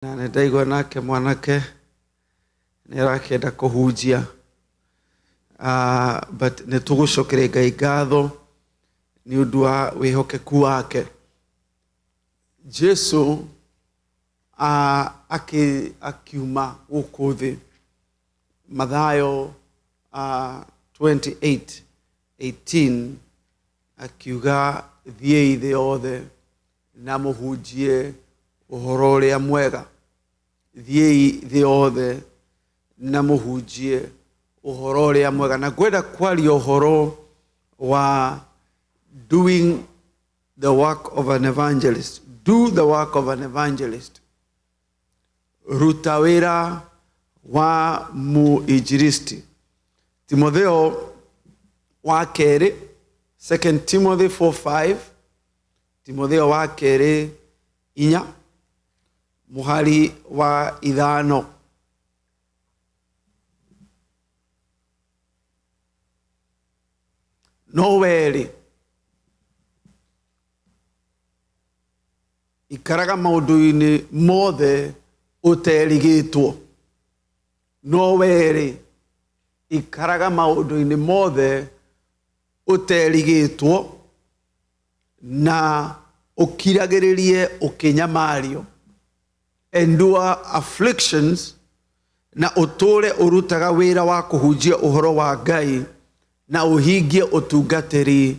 Na ndaigua nake mwanake nirakenda kuhunjia but nitugucokere Ngai ngatho ni undu wa wihokeku wake. Jesu akiuma guku thi, Mathayo 28:18 akiuga thiei thi othe na muhunjie uhoro uria mwega. Thiei thi othe na muhunjie uhoro uria mwega. Na kwenda kwaria uhoro wa doing the work of an evangelist. Do the work of an evangelist. Ruta wira wa muinjilisti. Timotheo wa keri, 2 Timothy 4:5, Timotheo wa keri 4 muhari wa 5. No weri ikaraga maundu-ini mothe uterigitwo. No weri ikaraga maundu-ini mothe uterigitwo na ukiragiririe ukinyamario. Endure afflictions na uture urutaga wira wa kuhunjia uhoro wa Ngai na uhingie utungatiri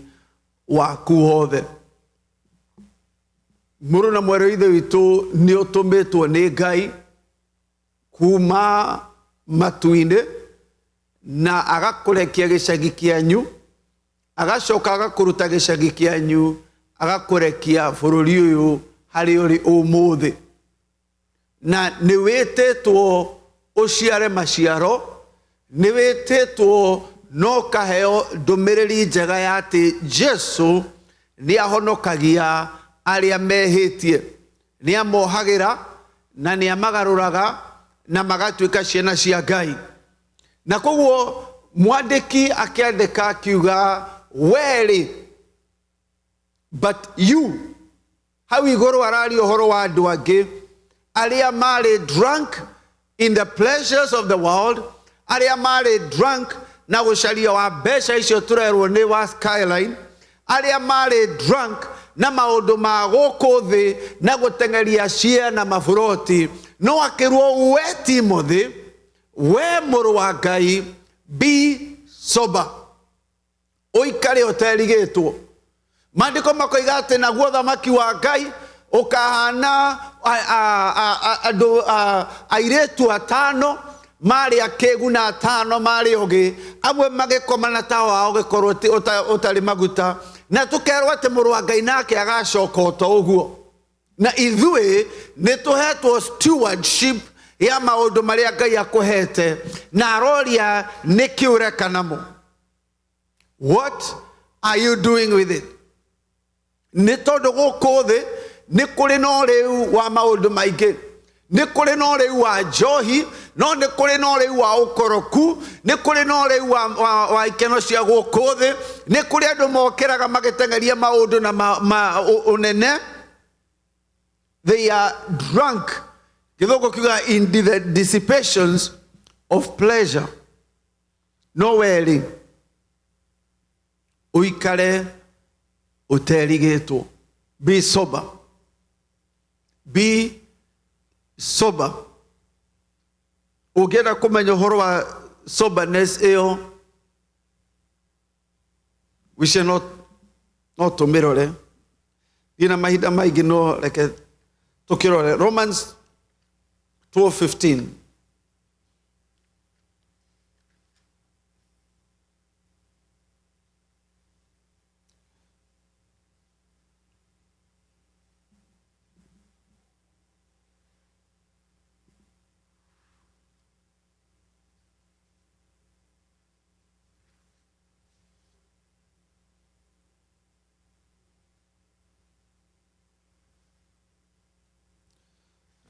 waku wothe. Muru na mwero ithe witu ni utumitwo ni Ngai kuma matuinde na agakurekia gicagi kianyu, agacoka agakuruta gicagi kianyu, agakurekia bururi uyu hari uri umuthi. Na ni witetwo uciare maciaro, ni witetwo no kaheo ndumiriri njega ya ati Jesu ni ahonokagia aria mehitie, ni amohagira na ni amagaruraga na magatuika ciana cia Ngai. Na koguo mwandiki akiandika akiuga weri, but you, hau iguru arari uhoro wa andu angi aria mari drunk in the pleasures of the world, aria mari drunk na gucaria wa mbeca icio turerwo ni wa Skyline, aria mari drunk na maundu ma guku thi na gutengeria ciana maburoti. No akirwo we Timothy, we muru wa Ngai, be sober, uikare uterigitwo. Maandiko makoiga ati naguo thamaki wa Ngai ukahana andu airetu 5 mari akegu na 5 mari ogi, amwe magikoma na tawa wao gikorwo utari maguta, na tukerwo ati muru wa Ngai nake agacoka uto uguo. Na ithui ni tuhetwo stewardship ya maundu maria Ngai akuhete, na aroria ni kiureka namo. What are you doing with it? Ni tondu guku thi ni kuri no riu wa maundu maingi, ni kuri no riu wa njohi, no ni kuri no riu wa ukoroku, ni kuri no riu wa ikeno cia guku thi, ni kuri andu mokiraga magitengeria maundu na unene. They are drunk, Gathogo kiuga, in the dissipations of pleasure. No weri uikare uterigitwo. Be sober. Be sober. Ugenda kumenya uhoro wa soberness iyo, we shall not tumirore ina mahinda maingi no reke tukirore. Romans 12:15.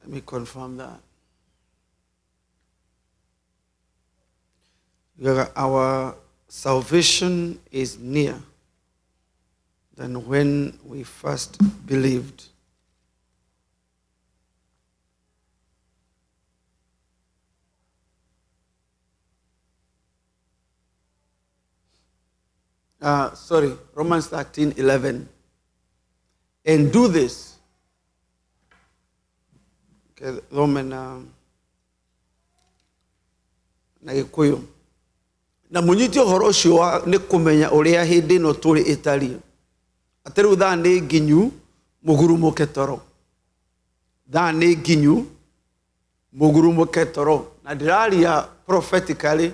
Let me confirm that. Our salvation is near than when we first believed. Romans 13:11. And do this. Okay, Roman na Kikuyu. Na munyiti uhoro ucio ni kumenya uria hindi no turi itari. Ateru tha ni nginyu mugurumuke toro. Tha ni nginyu mugurumuke toro. Na ndiraria prophetically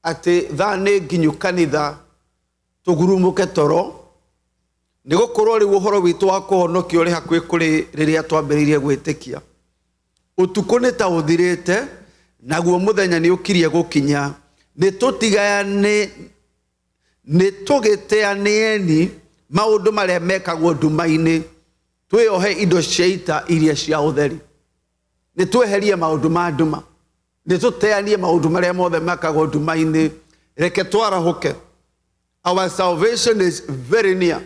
ati tha ni nginyu kanitha tugurumuke toro. Nigo korwo ri uhoro witu wa kuhonokio ri hakwi kuri riria twambiririe gwitikia. Utuko ni ta uthirite naguo muthenya ni ukirie gukinya. Ni tugiteanieni maundu maria mekagwo nduma-ini twiohe indo cia ita iria cia utheri. Ni tweherie maundu ma nduma. Ni tuteanie maundu maria mothe mekagwo nduma-ini. Reke twarahuke. Our salvation is very near.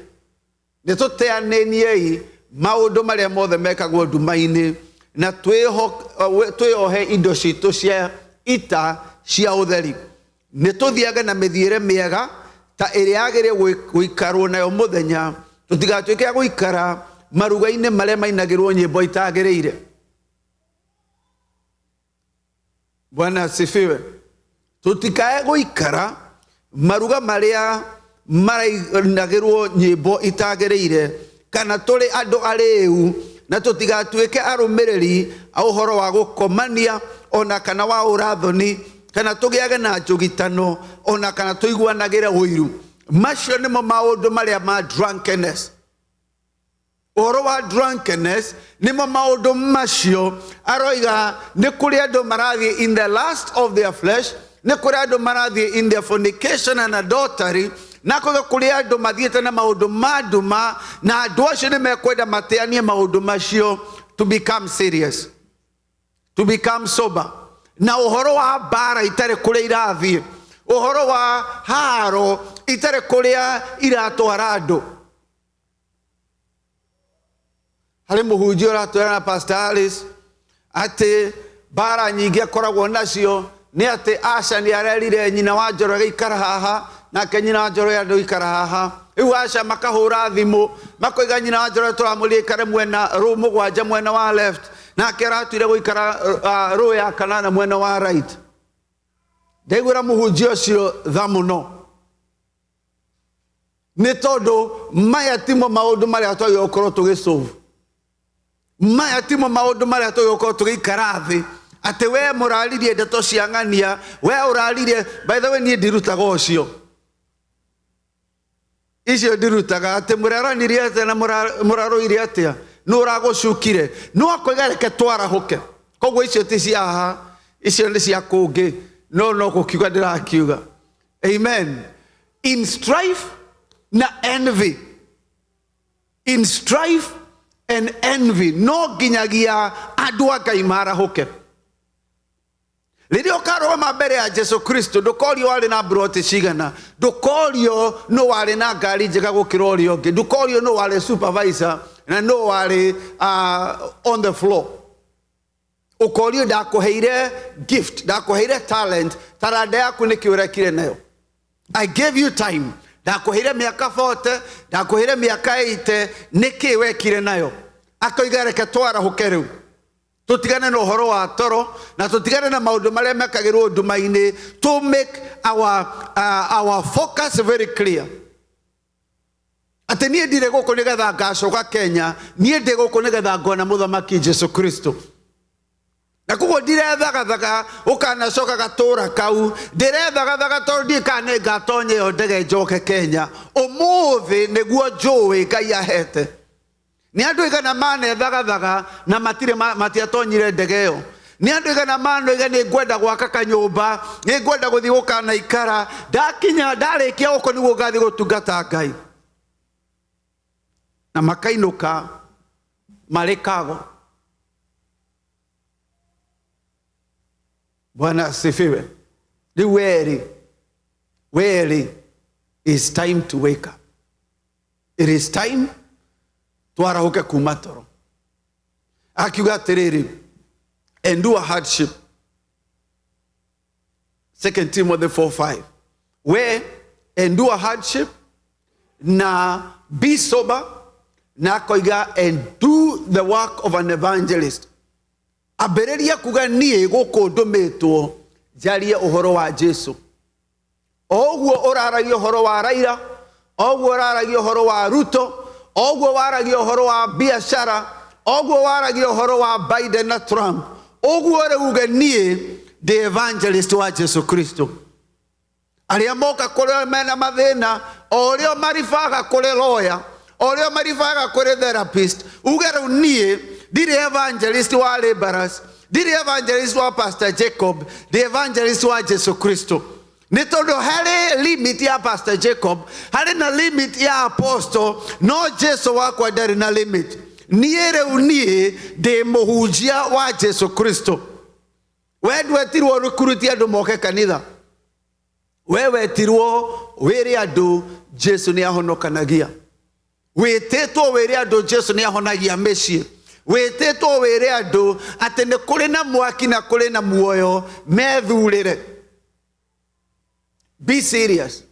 Ni tuteaniei maundu maria mothe mekagwo nduma-ini na twiohe indo citu cia ita cia utheri. Ni tuthiage na mithiire miega ta iria agire guikarwo nayo muthenya. Tutigatuike guikara maruga-ini maria mainagirwo nyimbo itagiriire. Bwana asifiwe. Tutikae guikara maruga maria mainagirwo nyimbo itagiriire kana turi andu ariu na tutigatuike arumiriri a uhoro wa gukomania ona kana wa urathoni kana tugiage na njugitano ona kana tuiguanagire uiru. Macio nimo maundu maria ma drunkenness. Uhoro wa drunkenness nimo maundu macio aroiga ni kuri andu marathie in the lust of their flesh, ni kuri andu marathie in their fornication and adultery, na kuri andu mathiete na maundu maduma na andu acio ni mekwenda mateanie maundu macio to become serious, to become sober. Na uhoro wa bara itare kuria irathie, uhoro wa haro itare kuria iratwara andu. Hari muhunjia uratwara na Pastor Alice ati bara nyingi akoragwo nacio ni ati Asha ni arerire nyina wa Njoro gikara haha na nyina wa Njoro andu ikara haha. Iu Asha makahura thimu makoiga nyina wa Njoro turamulie kare mwena room gwanja mwena wa left na keratuire guikara row ya kanana mwena wa right. Ndaigura muhunjia ucio tha muno ni tondu maya timo maundu maria twagire gukorwo tugisolve. Maya timo maundu maria twagire gukorwo tugikara thi ati we muraririe ndeto cia ng'ania, we uraririe. By the way, nie ndirutaga ucio icio ndirutaga ati muraranirie atia na muraruirie atia no uragucukire no akoiga reke twarahuke. Koguo icio ti cia haha, icio ni cia kungi no gukiuga ndirakiuga. Amen. In strife na envy, in strife and envy no ginyagia andu a Ngai marahuke. Riria ukaroma mbere ya Jesu Kristo ndukorio wari na broti cigana, ndukorio no wari na ngari njega gukira uria ungi, ndukorio no wari supervisor na no wari on the floor. Ukorio ndakuheire gift, ndakuheire talent, taranda yaku niki urekire nayo. I gave you time, ndakuheire miaka 40, ndakuheire miaka 80, niki wekire nayo. Akoiga reke twarahuke riu. Tutigane na uhoro wa toro na tutigane na maundu maria mekagirwo nduma-ini to make our focus very clear. Ati nie ndire guku nigetha ngacoka Kenya, nie ndi guku nigetha ngona muthamaki Jesu Kristo. Na kugo ndirethagathaga ukanacoka gatura kau, ndirethagathaga tondu ndikane ngatonye yo ndege njoke Kenya. Umuthi niguo njui Ngai ahete. Ni andu igana manethagathaga na matiatonyire ndege yo. Ni andu igana manoiga ni ngwenda gwaka kanyumba, ni ngwenda guthii gukana ikara, ndakinya ndarikia guko niguo ngathi gutungata Ngai. Na makainuka marikago. Bwana asifiwe. Riu weri is time to wake up. It is time twarahuke kuma toro. Akiuga atiriri, endure hardship. 2 Timothy 4:5. We endure hardship, na be sober, na koiga and do the work of an evangelist. Abereria kuga nie goko ndumitwo jarie uhoro wa Jesu. Oguo oraragia uhoro wa Raila, oguo oraragia uhoro wa Ruto, oguo waragia uhoro wa biashara, oguo waragia uhoro wa Biden na Trump. Oguo reuga nie the evangelist wa Jesu Kristo. Aria moka kore mena mathina, orio marifaga kore lawyer, orio marifaga kore therapist. Ugero nie the evangelist wa laborers, the evangelist wa Pastor Jacob, the evangelist wa Jesu Kristo. Nitondo hale limit ya Pastor Jacob, hale na limit ya apostle, no Jesu wako dari na limit. Niere unie de mohujia wa Jesu Kristo. Wewe tirwo rukuruti andu moke kanitha. Wewe tirwo were andu Jesu ni ahonokanagia. Wetetwo were andu Jesu ni ahonagia mecii. Wetetwo were andu atene kuri na mwaki na kuri na muoyo methurire. Be serious.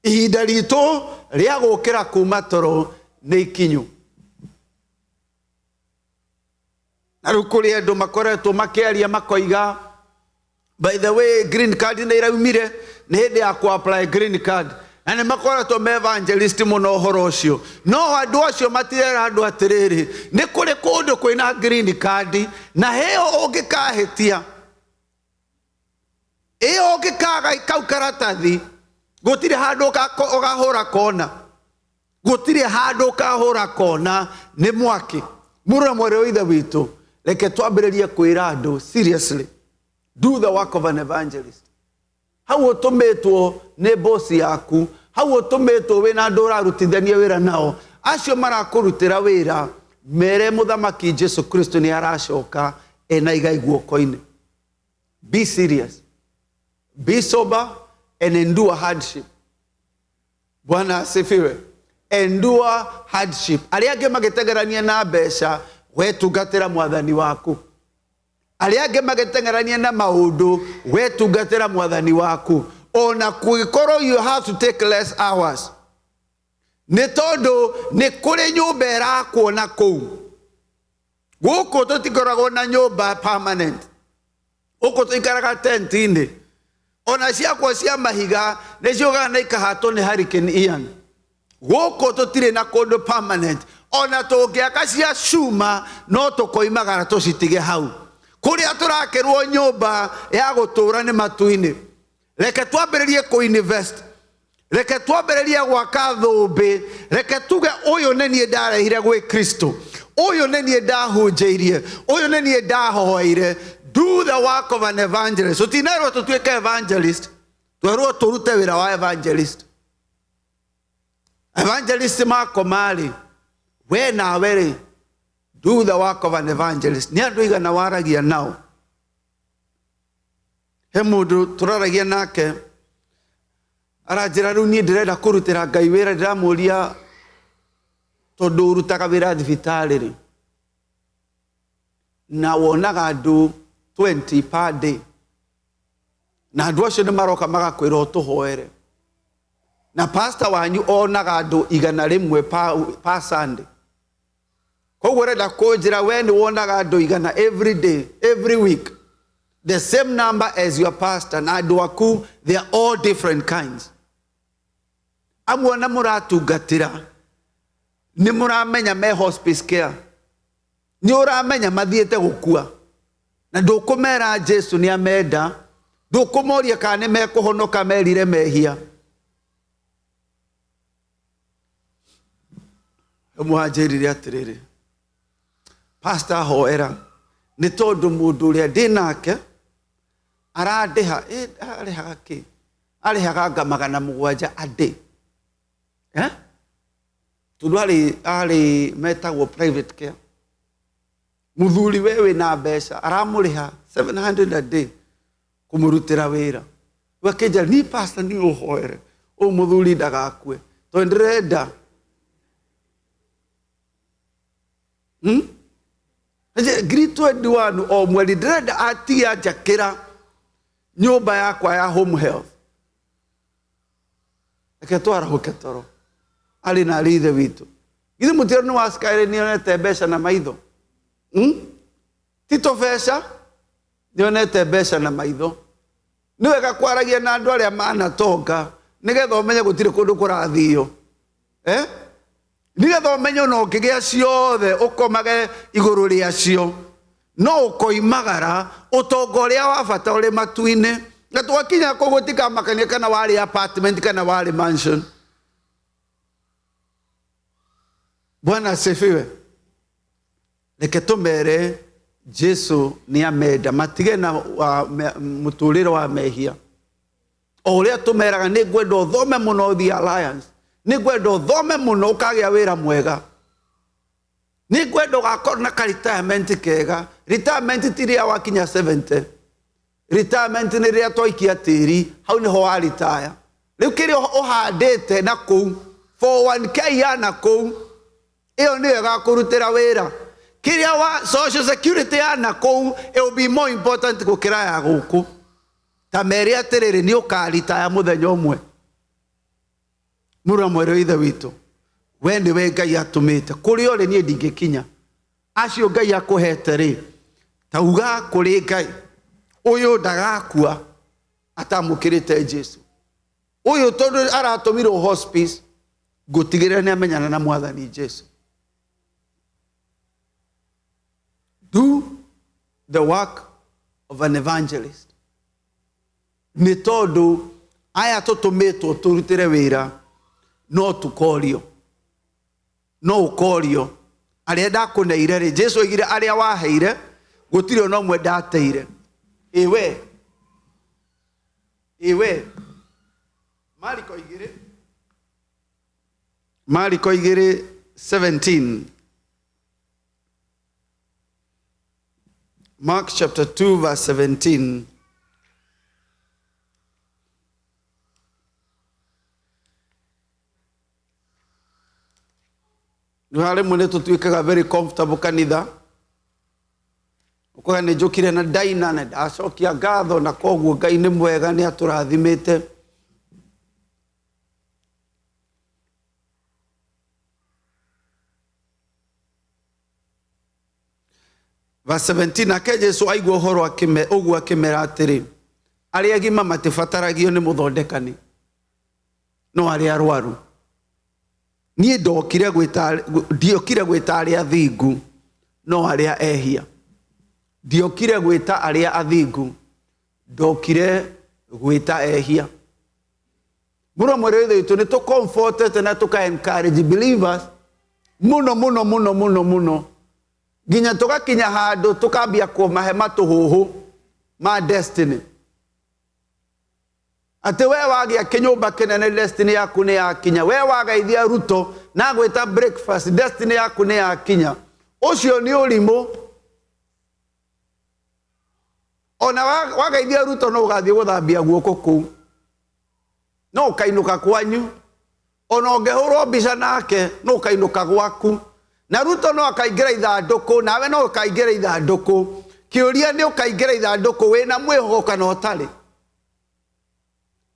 Ihinda rito ria gukira kuma toro ni ikinyu. Na rukuri andu makoretwo makiaria makoiga, by the way, green card ni iraumire ni hindi ya ku apply green card. Na ni makoretwo me evangelist muno horo ucio. No andu acio matirera andu atiriri, ni kuri kundu kwina green card na heo ungikahitia. Iyo ungikaga ikau karatathi, gutire handu ukahura kona. Gutire handu ukahura kona ni mwaki. Mura mwere oithe witu. Leke twambiririe kwira andu seriously. Do the work of an evangelist. Hau utumitwo ni boss yaku, hau utumitwo wina andu urarutithania wira nao. Acio marakurutira wira, mere muthamaki Jesu Kristo ni aracoka ena igai guoko-ini. Be serious. Be sober and endure hardship. Bwana asifiwe. Endure hardship. Aria ange magitengerania na mbeca, we tungatira mwathani waku. Aria ange magitengerania na maundu, we tungatira mwathani waku. Ona kuikoro you have to take less hours. Ni tondu ni kuri nyumba irakwo na kou. Guku tutikoragwo na nyumba permanent. Guku tuikaraga tent-ini. Ona ciakwa cia mahiga niciugaga na ikahatwo ni Hurricane Ian. Guku tutire na kundu permanent. Ona tungiaka cia cuma no tukoimagara tucitige hau. Kuria turakirwo nyumba ya gutura ni matu-ini. Reke twambiririe ku-invest. Reke twambiririe gwaka thumbi. Reke tuge uyu ni nie ndarehire gwi Kristo. Uyu ni nie ndahunjiirie. Uyu ni nie ndahoire. Do the work of an evangelist. So tinero tutuike evangelist. Twerwo turute wira wa evangelist. Evangelist mako mali. We na were. Do the work of an evangelist. Ni andu igana waragia nao. He mundu turaragia nake. Arajira riu nie ndirenda kurutira Ngai wira, ndiramuria tondu urutaga wira thibitari. Na wonaga andu 20 per day. Na andu acio ni maroka magakwira utuhoere. Na pastor wanyu onaga andu igana rimwe per Sunday. Koguo renda kunjira we ni wonaga andu igana every day, every week. The same number as your pastor. Na andu aku, they are all different kinds. Amwe na muratungatira. Ni muramenya me hospice care. Ni uramenya mathiete gukua. Na ndukumera Jesu ni amenda. Ndukumoria kana mekuhonoka merire mehia. Muhajirire atiriri. Pastor hoera. Ni tondu mundu uria ndinake aradeha arehaga ki? Arehaga magana mugwanja a day. Tundu ari metagwo private care. Muthuri wewe na mbeca aramuriha 700 a day kumurutira wira. Wakeja ni pastor ni uhoere. O muthuri ndagakue. To ndirenda. Grade 21 o mweri ndirenda atia jakira nyumba yakwa ya home health. Eke twara huketoro. Ali na rithe witu. Githi mutiro ni waskaire nionete mbeca na maitho. Tito vesha nionete mbeca na maitho. Ni wega kwaragia na andu aria manatonga nigetha umenye gutire kundu kurathio. Nigetha umenye no kigia ciothe ukomage iguru riacio. No ukoimagara utonga uria wa bata uri matu-ini. Na twakinya kå gå tika makania kana warä apartment kana warä mansion. Bwana asifiwe. Reke tumere Jesu ni amenda matige na muturire wa mehia. O uria tumeraga ni ngwenda uthome muno The Alliance. Ni ngwenda uthome muno ukagia wira mwega. Ni ngwenda ugakorwo na ka retirement kega. Retirement tiria wakinya 70. Retirement ni ria twikia tiri hau ni ho wa retire. Riu kiri uhandite na kou 401k ya na kou iyo ni wega kurutira wira. Kiri wa social security ya na kou it will be more important gukira ya guku. Ta meri atiriri ni ukaritaya muthenya umwe. Mura mwere ithe witu we ni we Ngai atumite kuri uri ni ndingikinya acio Ngai akuhete ri tauga kuri Ngai uyu ndagakua atamukirite Jesu. Uyu tondu aratumirwo hospice gutigirira ni amenyana na mwathani Jesu. Do the work of an evangelist. Ni tondu aya tutumitwo turutire wira no tukorio. No ukorio aria ndakuneire ri Jesu oigire aria waheire gutire no mwe ndateire. Iwe Mariko igire 17. Mark chapter 2 verse 17. Nuhale mune tutuikaga very comfortable kanitha. Ukoga ni njukire na daina na ndacokia ngatho na koguo Ngai ni mwega ni aturathimite. Verse 17 nake Jesu aigua uhoro uguo akimera atiri aria agima matibataragio ni muthondekani no aria arwaru. Nie ndiokire gwita aria athingu no aria ehia. Ndiokire gwita aria athingu ndokire gwita ehia. Muno mwere ithu ni to comfort na to encourage believers muno ginya tugakinya handu tukambia kumahe matuhuhu ma destiny. Ate we wagia kinyumba kinene destiny yaku ni yakinya. We wagaithia Ruto na gwita breakfast destiny yaku ni yakinya. Ucio ni urimu. Ona wagaithia Ruto no ugathie guthambia guoko kuu. No ukainuka kwanyu. Ona ungehurwo mbica nake no ukainuka gwaku. Na Ruto no akaingira ithanduku nawe no ukaingira ithanduku. Kiuria ni ukaingira ithanduku wina mwihogo kana utari.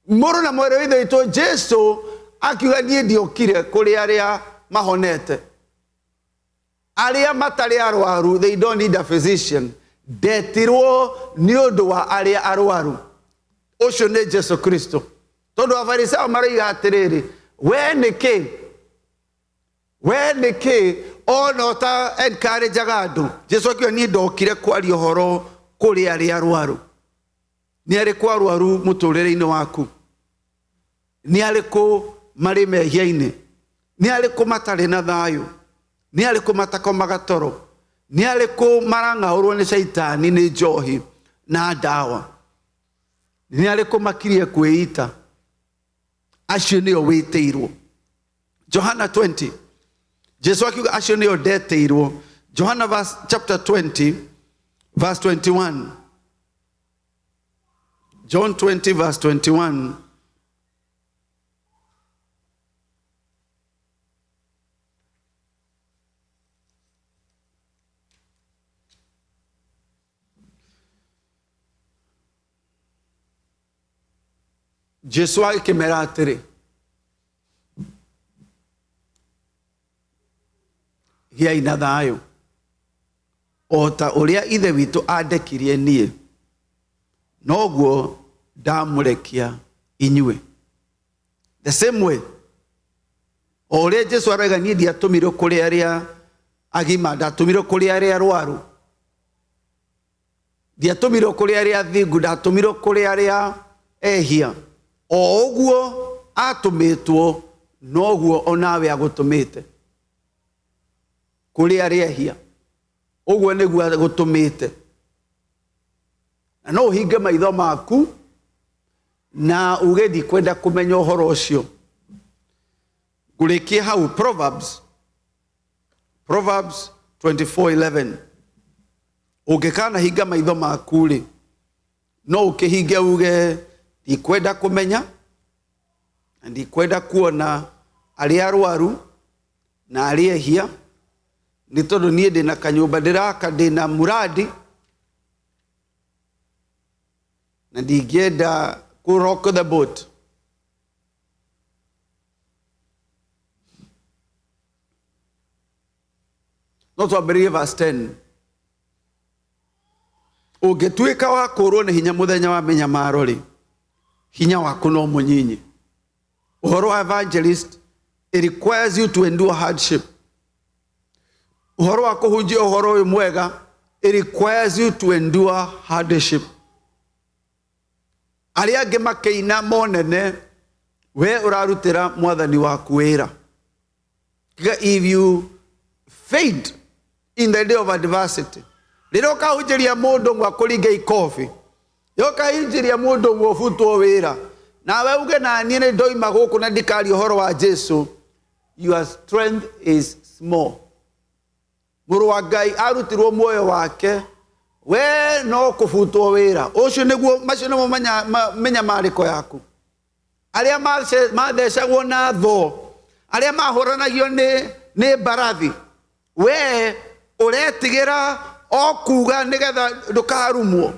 Muru na mwere withe ito Jesu akiuga nie ndiokire kuri aria mahonete. Aria matari arwaru, they don't need a physician. Ndetirwo ni undu wa aria arwaru. Ucio ni Jesu Kristo. Tondu afarisao maraiga atiriri we niki ono ta encourage andu. Jesu akiuga nie ndokire kwaria uhoro kuri aria arwaru. Ni ari kwa arwaru muturire-ini waku. Ni ariku mari mehia-ini. Ni ariku matari na thayu. Ni ariku matakomaga toro. Ni ariku marang'aurwo ni shaitani ni njohi na ndawa. Ni ariku makirie kwĩita. Acio nĩo wĩtĩirwo. Johana 20. Jesu akiuga acio nĩo ndetĩirwo. Johana chapter 20 verse 21. John 20 verse 21. Jesu akimera atiri giai na thayo o ta uria ithe witu andekirie nie noguo ndamurekia inyue. The same way o uria Jesu arega nie ndiatumirwo kuri aria agima, ndatumirwo kuri aria arwaru, ndiatumirwo kuri aria athingu, ndatumirwo kuri aria ehia. O uguo atumitwo noguo onawe agutumite kuri aria ehia, uguo niguo agutumite. Na no uhinge maitho maku na uge ndikwenda kumenya uhoro ucio. Ngurikie hau Proverbs 24:11. Ungikana hinga maitho maku ri no ukihinge uge ndikwenda kumenya na ndikwenda kuona aria arwaru na aria ehia, ni tondu nie ndina kanyumba ndiraka, ndina muradi na ndingienda ku rock the boat. No twambĩrĩrie verse 10. Ũngĩtuĩka wa kũrwo nĩ hinya mũthenya wa mĩnyamaro rĩ, hinya waku no mũnyinyi. Ũhoro wa Evangelist, it requires you to endure hardship. Ũhoro wa kũhunjia ũhoro ũyũ mwega, it requires you to endure hardship. Arĩa angĩ makĩina monene, we ũrarutĩra mwathani waku wĩra. If you faint in the day of adversity, rĩrĩa ũkahunjĩria mũndũ ũmwe akũringe ikobi, rĩrĩa ũkahunjĩria mũndũ ũmwe ũbutwo wĩra, nawe uge na niĩ nĩ ndoima gũkũ na ndikaria ũhoro wa Jesu, your strength is small. Mũrũ wa Ngai arutirwo muoyo wake, we no kũbutwo wĩra. Ũcio nĩguo, macio nĩmo mĩnyamarĩko yaku. Arĩa mathecagwo na thoo, arĩa mahũranagio nĩ mbarathi, we ũretigĩra o kuga nĩgetha ndũkarumwo.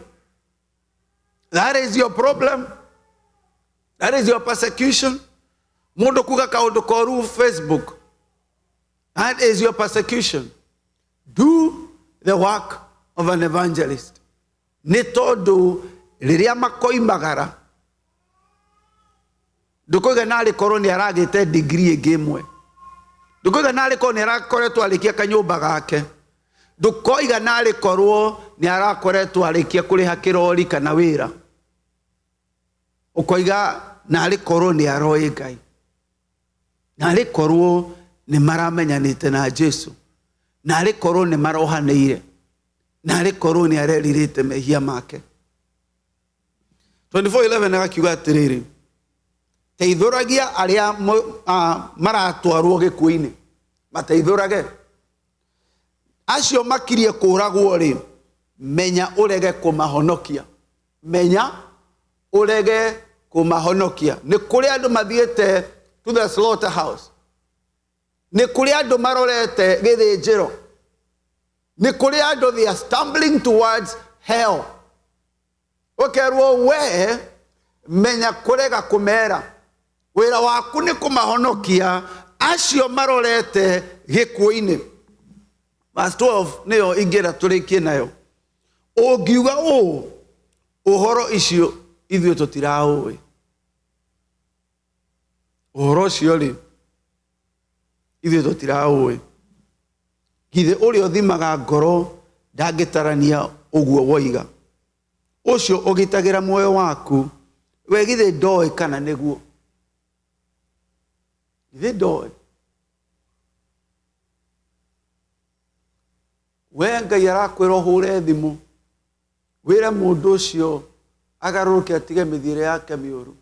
That is your problem. That is your persecution. Mundu kuga kaundu koru Facebook. That is your persecution. Do the work of an evangelist. Ni tondu riria makoimagara ndukuiga nari korwo ni aragite degree ĩngĩ ĩmwe, ndukuiga nari korwo ni arakoretwo arikia kanyumba gake, ndukoiga nari korwo ni arakoretwo arikia kuriha kirori kana wira, ukoiga nari korwo ni aroi Ngai, nari korwo ni maramenyanite na Jesu, nari korwo ni marohaneire, nari korwo ni areririte mehia make. 24:11 agakiuga atiriri, teithuragia aria maratwarwo gikuũ-inĩ, mateithurage. Acio makirie kũragwo ri, menya urege kumahonokia, menya urege kumahonokia. Ni kuri andu mathiete to the slaughterhouse, ni kuri andu marorete githĩnjĩro, ni kuri andu they are stumbling towards hell. Ukerwo we menya kurega kumera, wĩra waku ni kumahonokia acio marorete gikuũ-inĩ. Verse 12 niyo ingĩra tũrĩkie nayo. Ũngiuga ũhoro icio ithuĩ tũtiraũĩ, ũhoro ũcio rĩ ithuĩ tũtiraũĩ, githĩ ũrĩa ũthimaga ngoro ndangĩtarania ũguo woiga? Ũcio ũgitagĩra muoyo waku, we githĩ ndoĩ kana nĩguo? Githĩ ndoĩ? We Ngai arakwĩra ũhũre thimũ, wĩre mũndũ ũcio agarũrũke atige mĩthiĩre yake mĩũru.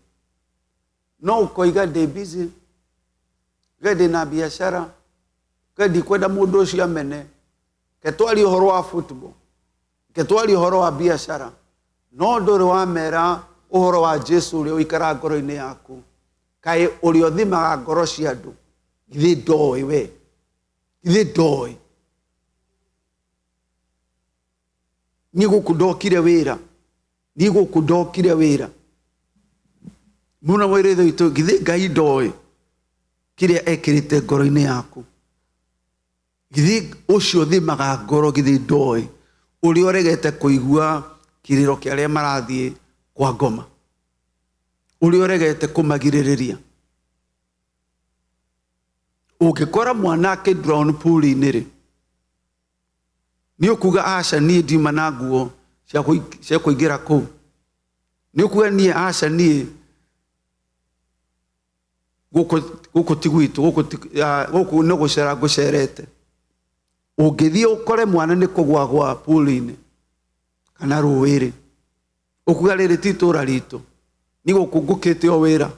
No ũkoiga ndĩ busy, we ndĩna biacara, we ndikwenda mũndũ ũcio amene, ke twarie ũhoro wa football, ke twarie ũhoro wa biacara, no ndũrĩ wamera ũhoro wa Jesu ũrĩa ũikara ngoro-inĩ yaku. Kaĩ ũrĩa ũthimaga ngoro cia andũ, githĩ ndoĩ we? Githĩ ndoĩ? Ni gũkũ ndokire wĩra, ni gũkũ ndokire wĩra. Mũna mwĩrĩtho witũ, githĩ Ngai ndoĩ kĩrĩa ekĩrĩte ngoro-inĩ yaku? githi ucio thimaga ngoro githi ndoi uri oregete kuigua kiriro kia aria marathie kwa ngoma, uri oregete kumagiririria. Ungikora mwana akidrown pool-ini ri, ni ukuga aca nie ndiuma na nguo cia kuingira kuu, ni ukuga nie aca nie guku tigwitu guku no gucera ngucerete. Ungithie ukore mwana ni kugwagwa pool-ini kana ruwiri, ukuga riri titura ritu ni guku ngukite o wira.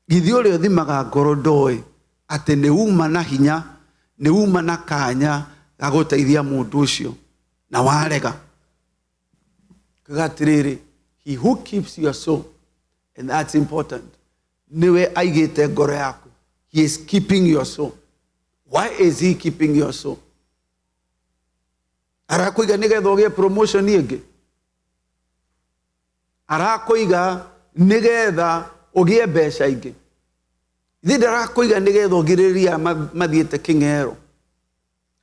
Githi uri othimaga ngoro ndoi ati ni uma na hinya, ni uma na kanya ga guteithia mundu ucio na warega. Kagatiri, he who keeps your soul, and that's important. Niwe aigite ngoro yaku. He is keeping your soul. Why is he keeping your soul? Arakuiga nigetha ugie promotion ingi, arakuiga nigetha ugie mbeca ingi, ithi ndarakuiga nigetha ugiriria mathiete king'ero.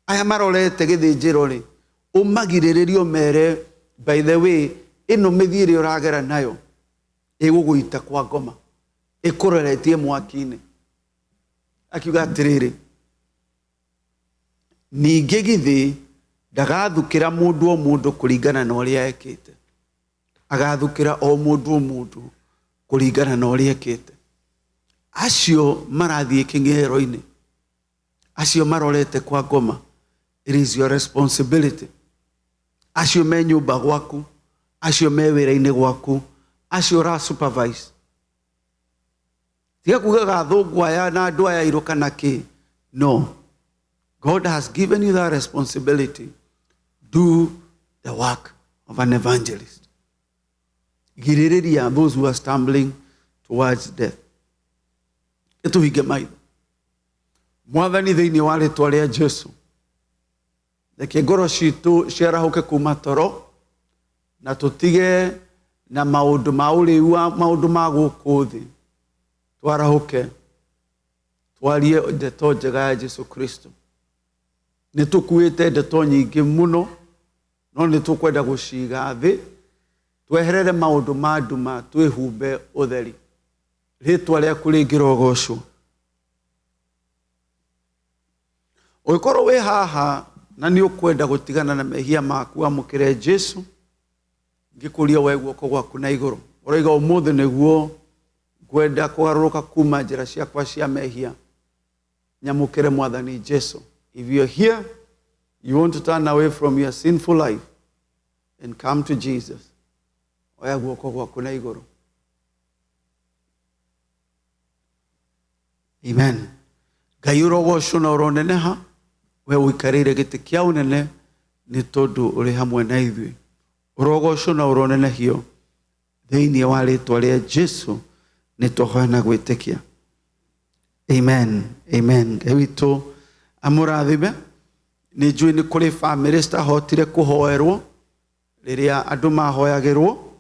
Aya marorete githinjiro ri, umagiriririe umere, by the way, ino mithiire uragera nayo iguguita kwa ngoma, ikuroretie mwaki-ini. Akiuga atiriri, ningi githi ndagathukira mundu o mundu kuringana na uria ekite, agathukira o mundu kuringana na uria ekite. Acio marathie king'ero-ini, acio marorete kwa ngoma, it is your responsibility. Acio me nyumba gwaku, acio me wira-ini gwaku, acio ra supervise. Tiga kuga gathungu aya na andu aya iruka na ki. No, God has given you that responsibility. Do the work of an evangelist. Giririria those who are stumbling towards death. Ituhige maitho. Mwathani thiini wa ritwa ria Jesu, reke ngoro citu ciarahuke kuma toro, na tutige na maundu ma uriu, maundu ma guku thi. Twarahuke twarie ndeto njega ya Jesu Kristo. Ni tukuite ndeto nyingi muno, no ni tukwenda guciga thi, tweherere maundu ma nduma, twihumbe utheri. Ritwa riaku ringirogocwo. Ugikorwo wi haha na ni ukwenda gutigana na mehia maku, amukire Jesu, ngikuria we guoko gwaku na iguru. Uraiga umuthi niguo kwenda kugaruruka kuma njira ciakwa cia mehia, nyamukire Mwathani Jesu. If you're here, you want to turn away from your sinful life and come to Jesus, oya guoko gwaku na iguru. Amen. Ngai urogocwo na uroneneha, we uikarire giti kia unene ni tondu uri hamwe na ithui. Urogocwo na uronenehio thiini wa ritwa ria Jesu ni tuhoana gwitikia. Amen. Amen. Ngai witu amurathime. Ni njui ni kuri family citahotire kuhoerwo riria andu mahoyagirwo.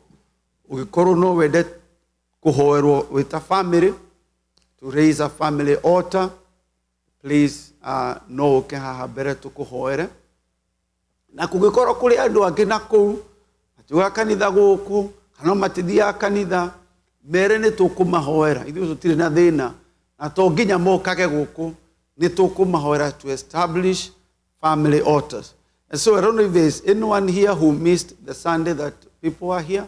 Ugikorwo no wende kuhoerwo wita family, to raise a family altar, please no uke haha mbere tukuhoere. Na kugikorwo kuri andu angi na kuu atiuga kanitha guku kana matithia kanitha, mere ni tukumahoera. Ithuĩ tutire na thina, na to nginya mokage guku, ni tukumahoera to establish family altars. And so I don't know if there's anyone here who missed the Sunday that people are here.